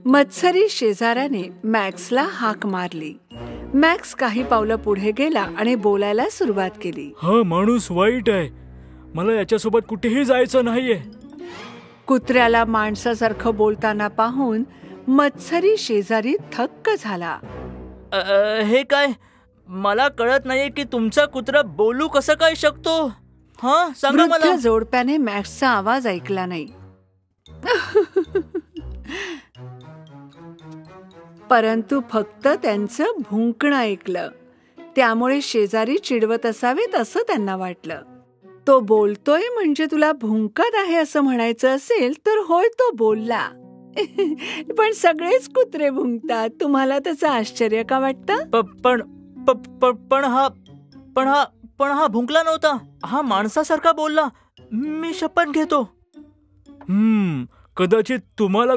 मत्सरी शेजाऱ्याने मॅक्सला हाक मारली. मॅक्स काही पावलं पुढे गेला आणि बोलायला सुरुवात केली. हा माणूस वाईट आहे, मला याच्यासोबत कुठेही जायचं नाहीये. कुत्र्याला माणसासारखं बोलताना पाहून मत्सरी शेजारी थक्क झाला. हे काय, मला कळत नाहीये की तुमचा कुत्रा बोलू कसं काय शकतो. हा सांगा मला. वृद्ध जोडप्याने मॅक्सचा आवाज ऐकला नाही. परंतु फक्त त्यांचं भुंकणं ऐकलं. त्यामुळे शेजारी चिडवत असावेत असं त्यांना वाटलं. तो बोलतोय म्हणजे तुला भुंकत आहे असं म्हणायचं असेल तर होय, तो बोलला. पण सगळेच कुत्रे भुंकतात. तुम्हाला त्याचं आश्चर्य का वाटतं? पण हा भुंकला नव्हता. हा माणसासारखा बोलला. मी शपथ घेतो. कदाचित तुम्हाला